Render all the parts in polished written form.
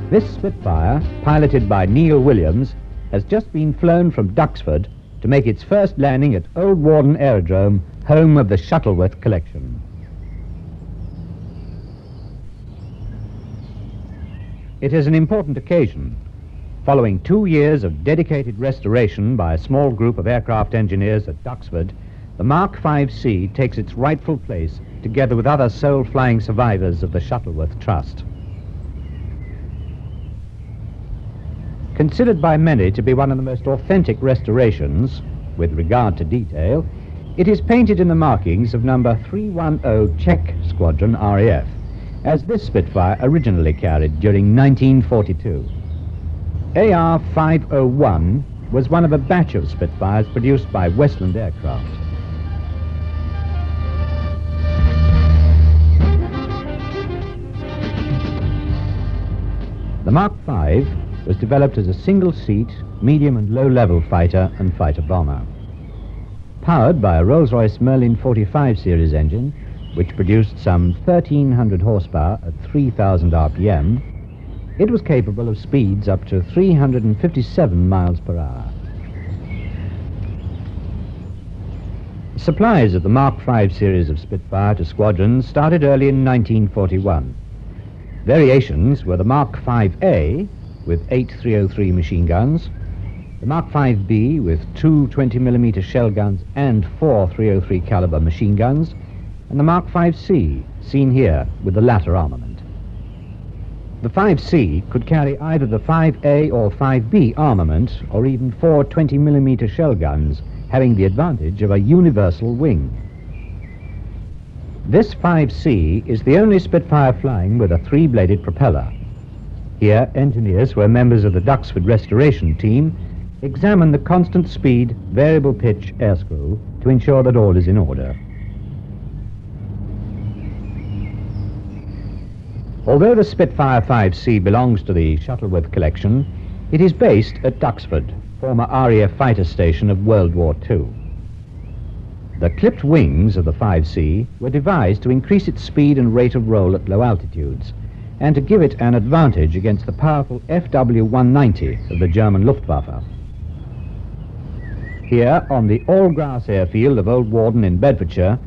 This Spitfire, piloted by Neil Williams, has just been flown from Duxford to make its first landing at Old Warden Aerodrome, home of the Shuttleworth Collection. It is an important occasion. Following 2 years of dedicated restoration by a small group of aircraft engineers at Duxford, the Mark 5C takes its rightful place together with other soul-flying survivors of the Shuttleworth Trust. Considered by many to be one of the most authentic restorations, with regard to detail, it is painted in the markings of number 310 Czech Squadron RAF, as this Spitfire originally carried during 1942. AR501 was one of a batch of Spitfires produced by Westland Aircraft. The Mark V was developed as a single-seat, medium and low-level fighter and fighter-bomber. Powered by a Rolls-Royce Merlin 45 series engine, which produced some 1,300 horsepower at 3,000 RPM, it was capable of speeds up to 357 miles per hour. Supplies of the Mark V series of Spitfire to squadrons started early in 1941. Variations were the Mark V-A with 8 303 machine guns, the Mark V-B with 2 20mm shell guns and 4 303 caliber machine guns, and the Mark V-C, seen here with the latter armament. The 5C could carry either the 5A or 5B armament, or even 4 20mm shell guns, having the advantage of a universal wing. This 5C is the only Spitfire flying with a 3-bladed propeller. Here, engineers who are members of the Duxford restoration team examine the constant speed, variable pitch air screw to ensure that all is in order. Although the Spitfire 5C belongs to the Shuttleworth Collection, it is based at Duxford, former RAF fighter station of World War II. The clipped wings of the 5C were devised to increase its speed and rate of roll at low altitudes, and to give it an advantage against the powerful FW-190 of the German Luftwaffe. Here, on the all-grass airfield of Old Warden in Bedfordshire,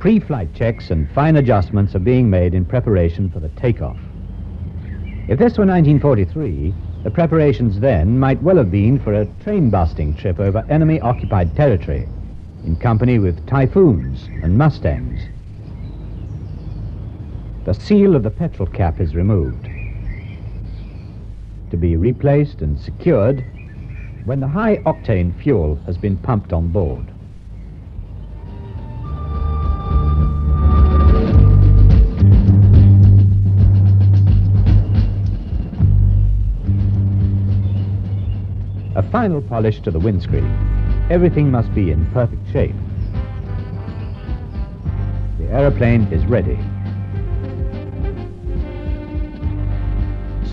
pre-flight checks and fine adjustments are being made in preparation for the takeoff. If this were 1943, the preparations then might well have been for a train-busting trip over enemy-occupied territory, in company with Typhoons and Mustangs. The seal of the petrol cap is removed, to be replaced and secured when the high-octane fuel has been pumped on board. A final polish to the windscreen. Everything must be in perfect shape. The aeroplane is ready.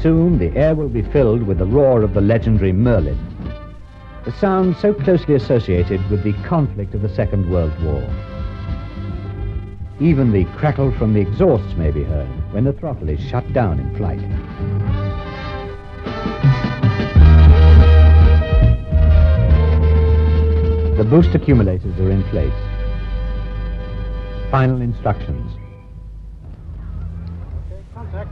Soon the air will be filled with the roar of the legendary Merlin, the sound so closely associated with the conflict of the Second World War. Even the crackle from the exhausts may be heard when the throttle is shut down in flight. The boost accumulators are in place. Final instructions. Okay, contact.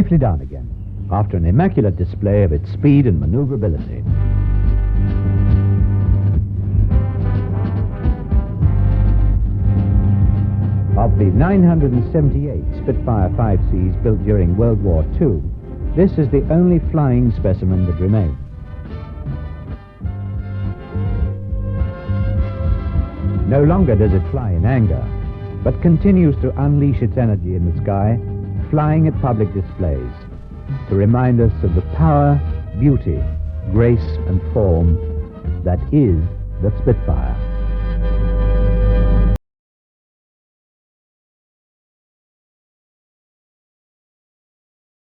safely down again after an immaculate display of its speed and maneuverability. Of the 978 Spitfire 5Cs built during World War II, this is the only flying specimen that remains. No longer does it fly in anger, but continues to unleash its energy in the sky, flying at public displays, to remind us of the power, beauty, grace and form that is the Spitfire.